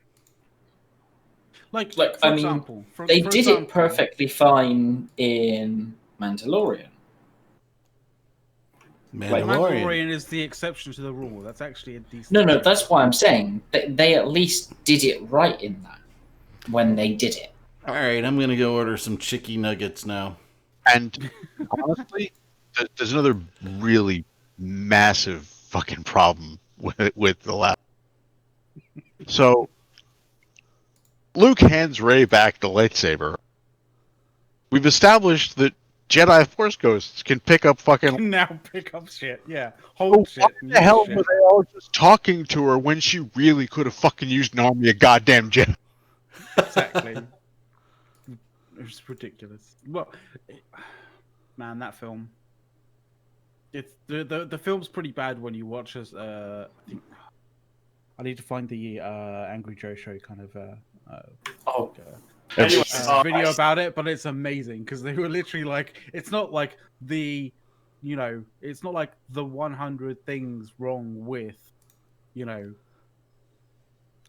Like Like, for I mean, example, They for did example, it perfectly fine in Mandalorian. Mandalorian. Mandalorian is the exception to the rule. That's actually a decent. No, that's why I'm saying they at least did it right in that when they did it. All right, I'm gonna go order some chicken nuggets now. And honestly, there's another really massive fucking problem with the last. So, Luke hands Rey back the lightsaber. We've established that Jedi Force Ghosts can pick up fucking. now pick up shit. Yeah, Oh, hold shit. why and the use hell shit. were they all just talking to her when she really could have fucking used an army of goddamn Jedi? Exactly. It's ridiculous. Well, man, that film. It's the film's pretty bad when you watch as. I think I need to find the Angry Joe show kind of Oh, Anyway, video about it, but it's amazing because they were literally like, it's not like the, you know, it's not like the 100 things wrong with, you know,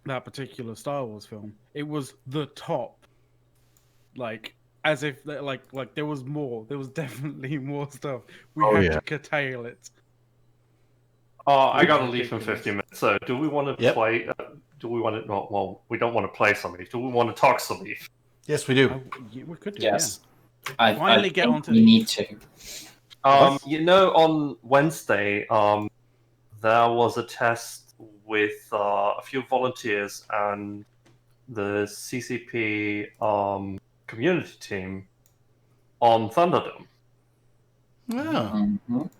that particular Star Wars film. It was the top, like as if like there was more. There was definitely more stuff. We Oh, had yeah. to curtail it. I gotta leave in 50 minutes. So, do we want to Yep. play? Do we want to? Well, we don't want to play some Leaf. Do we want to talk some Leaf? Yes, we do. We could do, Yes. Finally I get think onto we the- need to. On Wednesday, there was a test with a few volunteers and the CCP community team on Thunderdome, Oh. Mhm.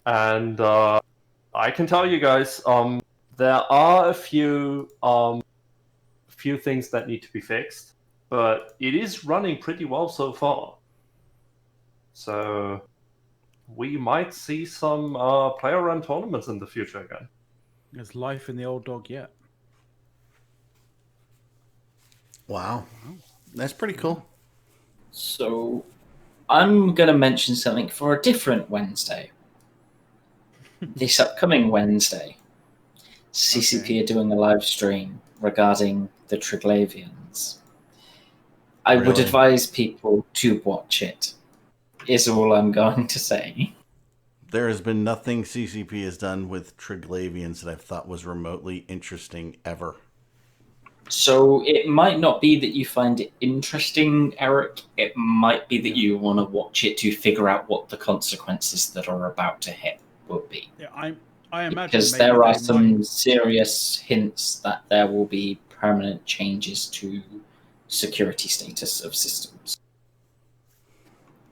and I can tell you guys, there are a few things that need to be fixed, but it is running pretty well so far. So we might see some player-run tournaments in the future again. There's life in the old dog yet. Wow. That's pretty cool. So, I'm going to mention something for a different Wednesday. This upcoming Wednesday, CCP are doing a live stream regarding the Triglavians. I would Really? advise people to watch it, is all I'm going to say. There has been nothing CCP has done with Triglavians that I've thought was remotely interesting ever. So it might not be that you find it interesting, Eric. It might be that you want to watch it to figure out what the consequences that are about to hit will be. Yeah, I imagine Because maybe there are they some might- serious hints that there will be permanent changes to security status of systems,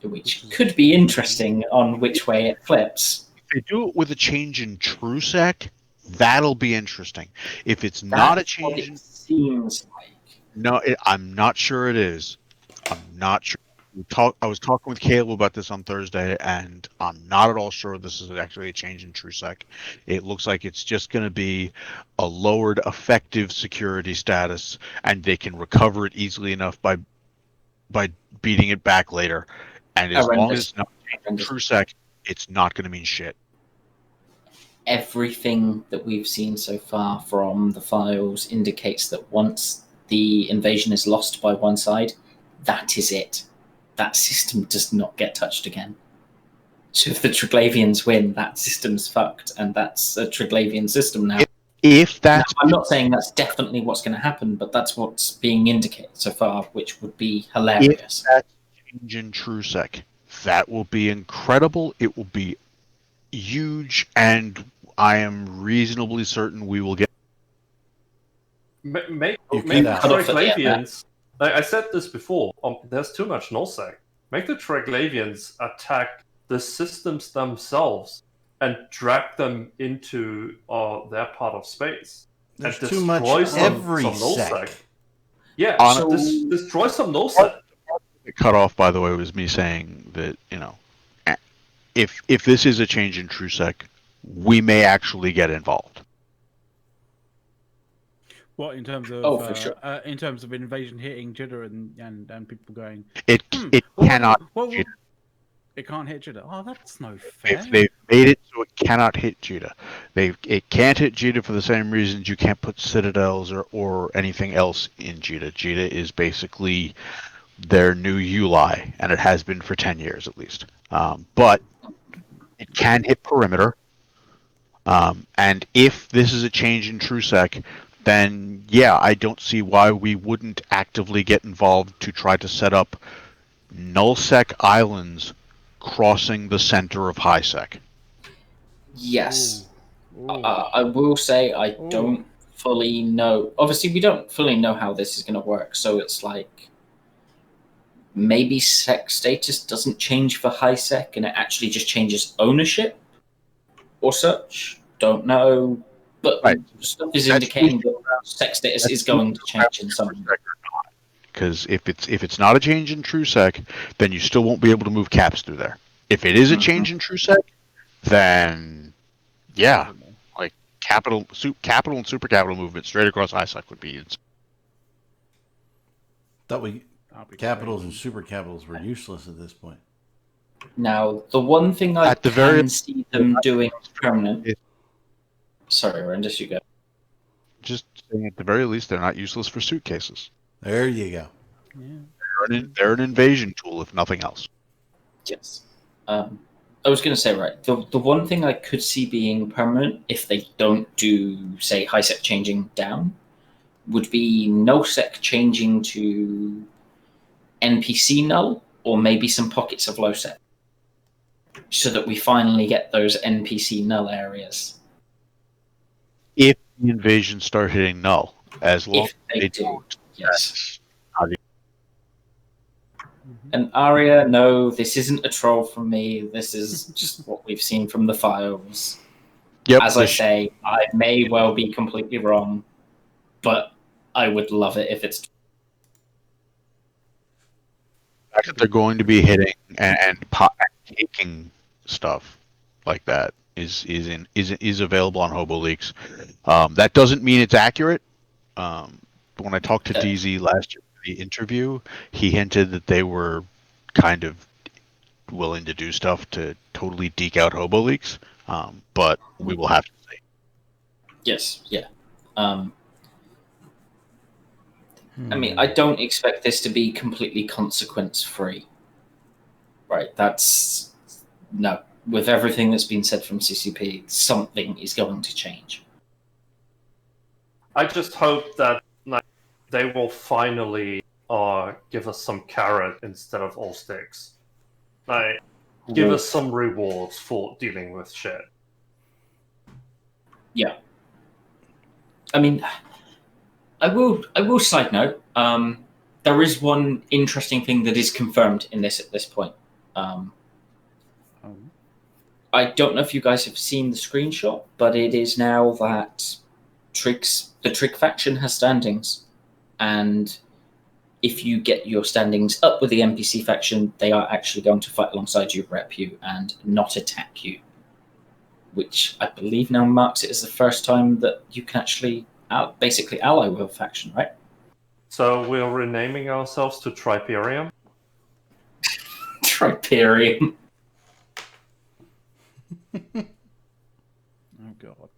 which could be interesting on which way it flips. If they do it with a change in TrueSec, that'll be interesting. If it's not a That's what change, it seems like. no, I'm not sure it is. I'm not sure. I was talking with Caleb about this on Thursday, and I'm not at all sure this is actually a change in TrueSec. It looks like it's just going to be a lowered effective security status, and they can recover it easily enough by beating it back later. And as long as it's not TrueSec, it's not going to mean shit. Everything that we've seen so far from the files indicates that once the invasion is lost by one side, that is it. That system does not get touched again. So if the Triglavians win, that system's fucked, and that's a Triglavian system now. If that's Now, I'm not saying that's definitely what's going to happen, but that's what's being indicated so far, which would be hilarious. that's change in TrueSec, that will be incredible. It will be huge, and I am reasonably certain we will get. Make You the cut off at the end, Triglavians. I said this before. There's too much nullsec. Make the Triglavians attack the systems themselves and drag them into their part of space. There's and too much destroy some every nullsec. sec. Yeah, On- destroy some nullsec. Cut off, by the way, was me saying that, if this is a change in TrueSec, we may actually get involved. What in terms of Oh, for sure. in terms of invasion hitting jitter and people going It what- cannot. what- jitter. it can't hit jitter. Oh, that's no fair. They've made it so it cannot hit Jita. It can't hit Jita for the same reasons you can't put Citadels or anything else in Jita. Jita is basically their new ULI, and it has been for 10 years at least. But it can hit perimeter. And if this is a change in TrueSec, then yeah, I don't see why we wouldn't actively get involved to try to set up nullsec islands crossing the center of highsec. Yes. Ooh. I will say I Ooh. don't fully know. Obviously, we don't fully know how this is going to work, so it's like maybe sec status doesn't change for high sec and it actually just changes ownership or such. Don't know. But Right. stuff is That's indicating that sec status is going to change in some way. Because if it's not a change in TrueSec, then you still won't be able to move caps through there. If it is a change in TrueSec, then yeah, like capital and super capital movement straight across highsec would be insane. Thought we That'd be capitals great. and super capitals were useless at this point. Now, the one thing I At the can very- see them doing permanent. It- Sorry, Rendis, you go. Just saying, at the very least, they're not useless for suitcases. There you go. Yeah. They're an invasion tool, if nothing else. Yes. I was going to say, right, the one thing I could see being permanent if they don't do, say, high sec changing down would be no sec changing to NPC null or maybe some pockets of low sec so that we finally get those NPC null areas. If the invasions start hitting null, as long If they they do, don't. yes. Mhm. And Arya, no, this isn't a troll from me. This is just what we've seen from the files. Yep. As I say, I may well be completely wrong, but I would love it if it's. The fact that they're going to be hitting and taking stuff like that is available on Hobo Leaks. That doesn't mean it's accurate. When I talked to DZ last year for the interview, he hinted that they were kind of willing to do stuff to totally deke out Hobo Leaks. But we will have to see. Yes, yeah. I mean, I don't expect this to be completely consequence free. Right, that's. No. With everything that's been said from CCP, something is going to change. I just hope that they will finally give us some carrot instead of all sticks. Give us some rewards for dealing with shit. Yeah. I mean, I will side note. There is one interesting thing that is confirmed in this at this point. I don't know if you guys have seen the screenshot, but it is now that the Trig faction has standings, and if you get your standings up with the NPC faction, they are actually going to fight alongside you, rep you, and not attack you. Which I believe now marks it as the first time that you can actually basically ally with a faction, right? So we're renaming ourselves to Triperium? Triperium. Oh god.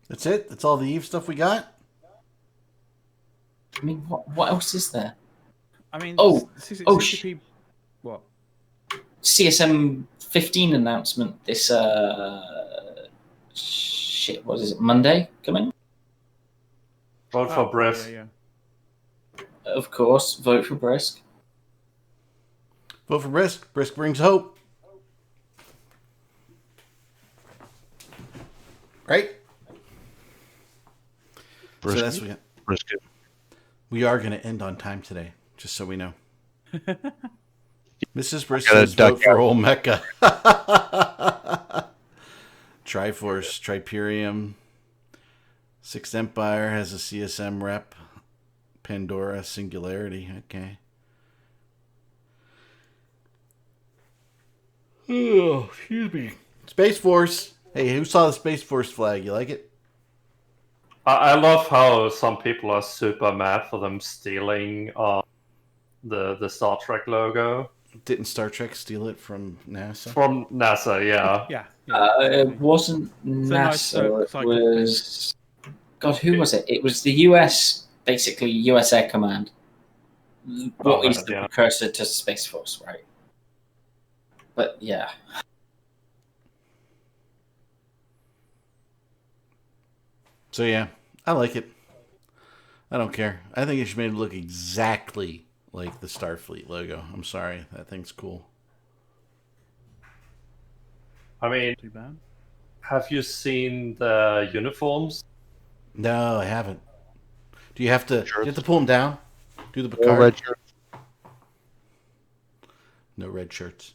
That's it? That's all the Eve stuff we got? I mean, what else is there? I mean, CCP. CCP. What? CSM 15 announcement this shit. What is it? Monday coming? Vote for Brisk. Yeah. Of course, vote for Brisk. Vote for Brisk. Brisk brings hope. Right? So that's what we got. Brisket. We are going to end on time today, just so we know. Mrs. Brisk gotta says duck vote for out. Olmeca. Triforce, Triperium. Sixth Empire has a CSM rep. Pandora, Singularity. Okay. Oh, excuse me. Space Force. Hey, who saw the Space Force flag? You like it? I love how some people are super mad for them stealing the Star Trek logo Didn't Star Trek steal it from NASA? from NASA. Yeah, Yeah. It wasn't nice, NASA. It cycle thing. was. God, who was it? It was the US, basically US Air Command. What is the yeah. precursor to Space Force, right? But yeah. So yeah, I like it. I don't care. I think it should make it look exactly like the Starfleet logo. I'm sorry, that thing's cool. I mean, Too bad. have you seen the uniforms? No, I haven't. Do you have to? Sure. You have to pull them down? Do the All Picard? red shirt. No red shirts.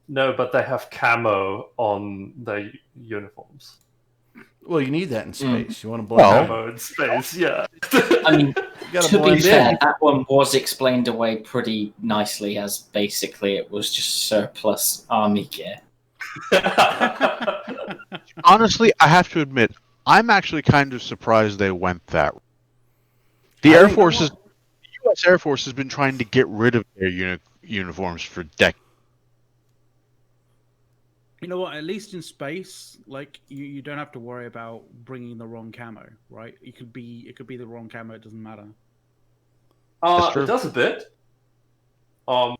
No, but they have camo on the uniforms. Well, you need that in space. You want to blend Well- in. Camo in space, yeah. I mean, You gotta to be blend fair, in. that one was explained away pretty nicely as basically it was just surplus army gear. Honestly, I have to admit, I'm actually kind of surprised they went that. The I Air think- Force the U.S. Air Force has been trying to get rid of their uniforms for decades. You know what? At least in space, like you don't have to worry about bringing the wrong camo, right? It could be the wrong camo. It doesn't matter. That's true. It does a bit. You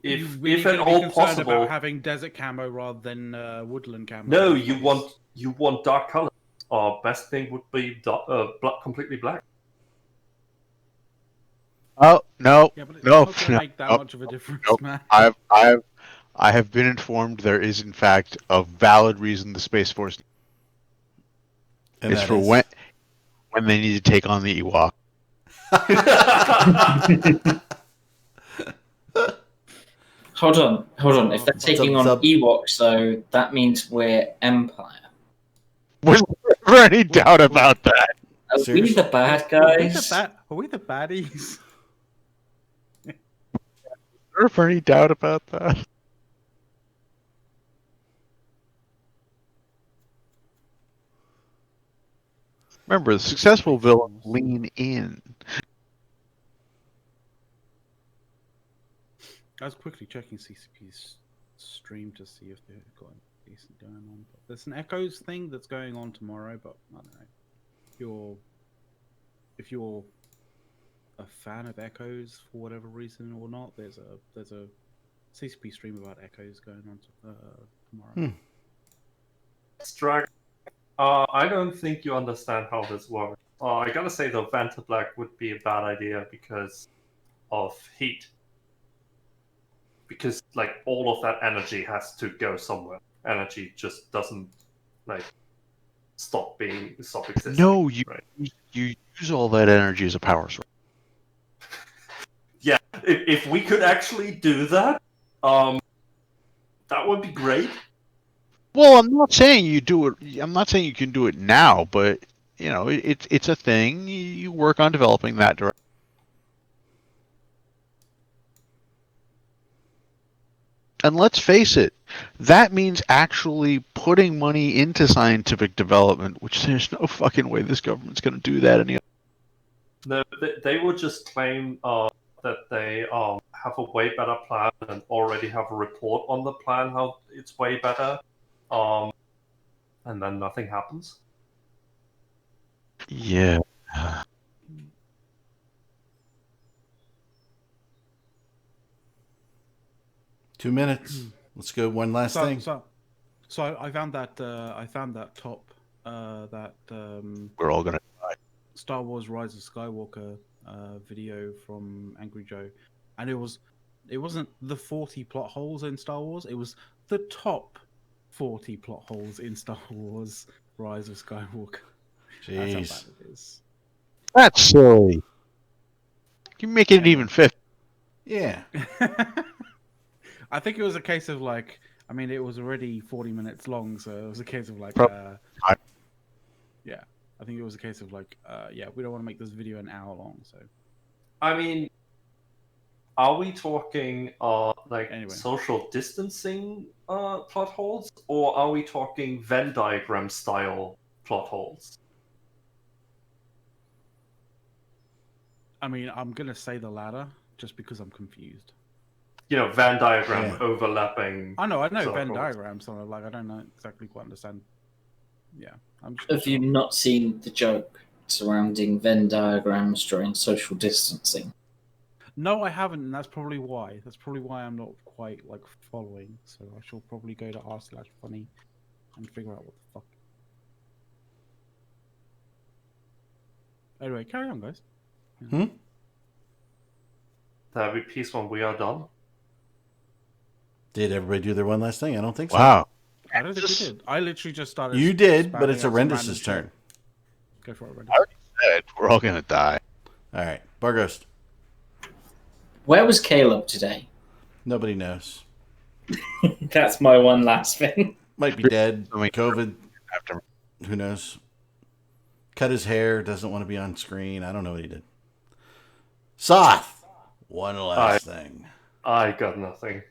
If really if at gonna be all concerned possible, about having desert camo rather than woodland camo. no, in space. you want dark colors. Best thing would be completely black. Oh no, Yeah, but it's no, not going to make that nope, much of a difference, nope. man. I have been informed there is in fact a valid reason the Space Force And is that for is- when they need to take on the Ewok. Hold on. If they're taking on Sub- Ewoks, though, that means we're Empire. Was there ever any doubt about that? Are we Seriously? the bad Are we guys? Are we the baddies? Was there ever any doubt about that? Remember, the successful villains lean in. I was quickly checking CCP's stream to see if they've got anything decent going on. But there's an Echoes thing that's going on tomorrow, but I don't know. If you're a fan of Echoes for whatever reason or not, there's a CCP stream about Echoes going on tomorrow. Strag, I don't think you understand how this works. I gotta say, though, Vanta Black would be a bad idea because of heat. Because, like, all of that energy has to go somewhere. Energy just doesn't, like, stop existing. No, you right? you use all that energy as a power source. Yeah, if we could actually do that, that would be great. Well, I'm not saying you do it. I'm not saying you can do it now, but you know, it's a thing. You work on developing that direction. And let's face it, that means actually putting money into scientific development, which there's no fucking way this government's going to do that any. No, they would just claim that they have a way better plan and already have a report on the plan how it's way better, and then nothing happens. Yeah. 2 minutes. Let's go. One last thing. So I found that top We're all gonna. Star Wars: Rise of Skywalker video from Angry Joe, and it wasn't the 40 plot holes in Star Wars. It was the top 40 plot holes in Star Wars: Rise of Skywalker. That's how Jeez. bad it is. That's silly. You make it even 50. Yeah. I think it was a case of like, I mean, it was already 40 minutes long, so it was a case of like, yeah. I think it was a case of like, yeah, we don't want to make this video an hour long, so. I mean, are we talking like Anyway. social distancing plot holes, or are we talking Venn diagram style plot holes? I mean, I'm gonna say the latter just because I'm confused. You know, Venn diagram Yeah. overlapping. I know Venn circles. diagrams, so like I don't know exactly quite understand. Yeah, I'm just. Have you not seen the joke surrounding Venn diagrams during social distancing? No, I haven't, and that's probably why. That's probably why I'm not quite like following. So I shall probably go to r/funny and figure out what the fuck. Anyway, carry on, guys. That'd be peace when we are done. Did everybody do their one last thing? I don't think so. Wow. I don't think we did. I literally just started. You did, but spouting it's out some Horrendous's random turn. shit. Go for it, Randy. Said we're all gonna die. All right. Barghost. Where was Caleb today? Nobody knows. That's my one last thing. Might be dead. I mean- COVID. After Who knows? Cut his hair. Doesn't want to be on screen. I don't know what he did. Soth. One last thing. I got nothing.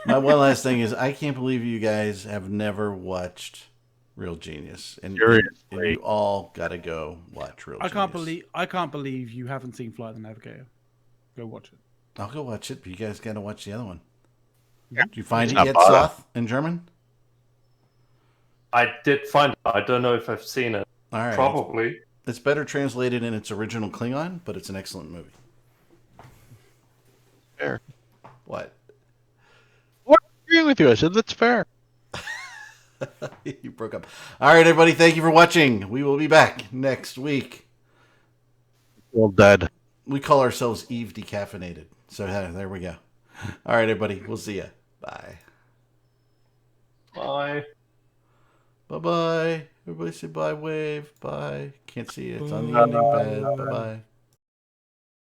My one last thing is I can't believe you guys have never watched Real Genius, and Seriously. you all got to go watch Real Genius. I can't believe you haven't seen Flight of the Navigator. Go watch it. I'll go watch it, but you guys got to watch the other one. Did you find It's it not yet, bad. Soth, in German? I did find it. I don't know if I've seen it. All right. Probably. It's better translated in its original Klingon, but it's an excellent movie. Fair. What? What? I'm agreeing with you. I said that's fair. You broke up. All right, everybody. Thank you for watching. We will be back next week. Well, dead. We call ourselves Eve Decaffeinated. So there we go. All right, everybody. We'll see you. Bye. Bye. Bye-bye. Everybody say bye, wave. Bye. Can't see it. It's on the ending pad. Bye-bye.